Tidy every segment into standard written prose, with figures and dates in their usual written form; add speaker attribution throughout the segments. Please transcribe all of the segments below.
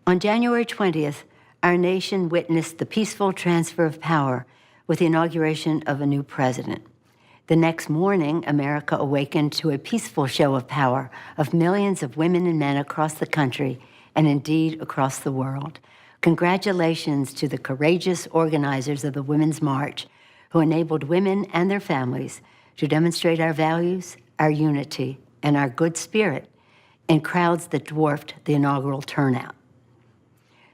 Speaker 1: On January 20th, our nation witnessed the peaceful transfer of power with the inauguration of a new president. The next morning, America awakened to a peaceful show of power of millions of women and men across the country and indeed across the world. Congratulations to the courageous organizers of the Women's March who enabled women and their families to demonstrate our values, our unity, and our good spirit in crowds that dwarfed the inaugural turnout.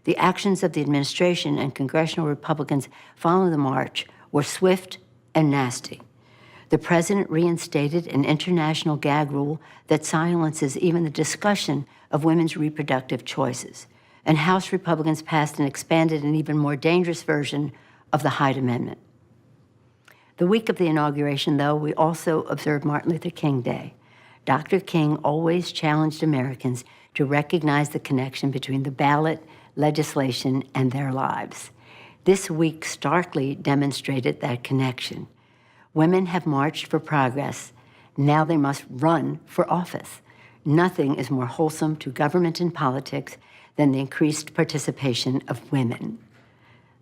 Speaker 1: The actions of the administration and congressional Republicans following the march were swift and nasty. The president reinstated an international gag rule that silences even the discussion of women's reproductive choices. And House Republicans passed and expanded an even more dangerous version of the Hyde Amendment. The week of the inauguration, though, we also observed Martin Luther King Day. Dr. King always challenged Americans to recognize the connection between the ballot, legislation, and their lives. This week starkly demonstrated that connection. Women have marched for progress. Now they must run for office. Nothing is more wholesome to government and politics than the increased participation of women.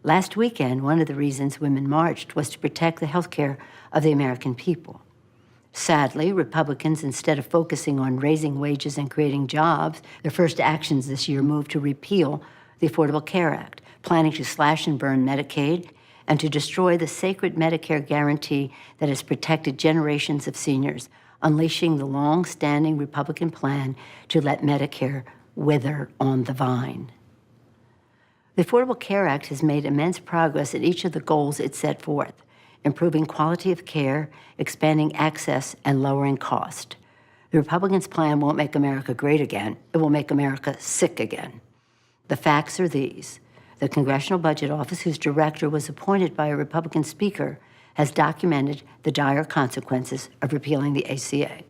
Speaker 1: Last weekend, one of the reasons women marched was to protect the health care of the American people. Sadly, Republicans, instead of focusing on raising wages and creating jobs, their first actions this year moved to repeal the Affordable Care Act, planning to slash and burn Medicaid and to destroy the sacred Medicare guarantee that has protected generations of seniors, unleashing the long-standing Republican plan to let Medicare wither on the vine. The Affordable Care Act has made immense progress in each of the goals it set forth: improving quality of care, expanding access, and lowering cost. The Republicans' plan won't make America great again. It will make America sick again. The facts are these. The Congressional Budget Office, whose director was appointed by a Republican speaker, has documented the dire consequences of repealing the ACA.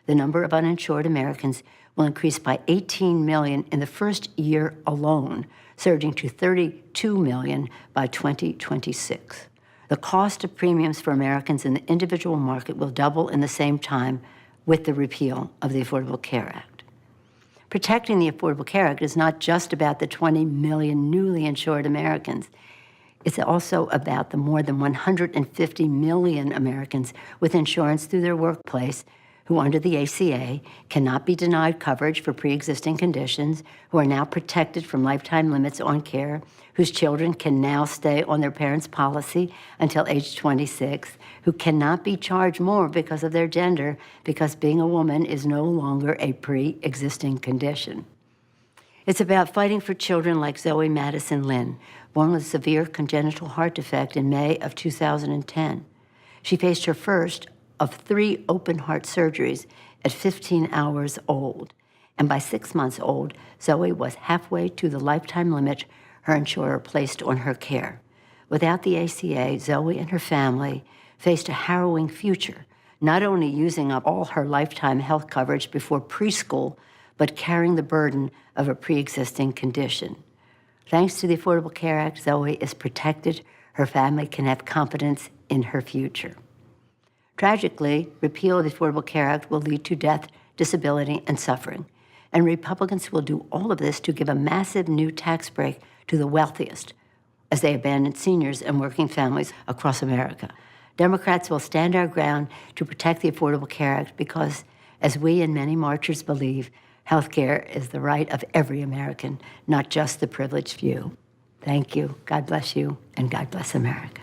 Speaker 1: The number of uninsured Americans will increase by 18 million in the first year alone, surging to 32 million by 2026. The cost of premiums for Americans in the individual market will double in the same time with the repeal of the Affordable Care Act. Protecting the Affordable Care Act is not just about the 20 million newly insured Americans. It's also about the more than 150 million Americans with insurance through their workplace who under the ACA cannot be denied coverage for pre-existing conditions, who are now protected from lifetime limits on care, whose children can now stay on their parents' policy until age 26, who cannot be charged more because of their gender, because being a woman is no longer a pre-existing condition. It's about fighting for children like Zoe Madison Lynn, born with severe congenital heart defect in May of 2010. She faced her first of 3 open heart surgeries at 15 hours old. And by 6 months old, Zoe was halfway to the lifetime limit her insurer placed on her care. Without the ACA, Zoe and her family faced a harrowing future, not only using up all her lifetime health coverage before preschool, but carrying the burden of a pre-existing condition. Thanks to the Affordable Care Act, Zoe is protected. Her family can have confidence in her future. Tragically, repeal of the Affordable Care Act will lead to death, disability, and suffering. And Republicans will do all of this to give a massive new tax break to the wealthiest as they abandon seniors and working families across America. Democrats will stand our ground to protect the Affordable Care Act because, as we and many marchers believe, health care is the right of every American, not just the privileged few. Thank you. God bless you, and God bless America.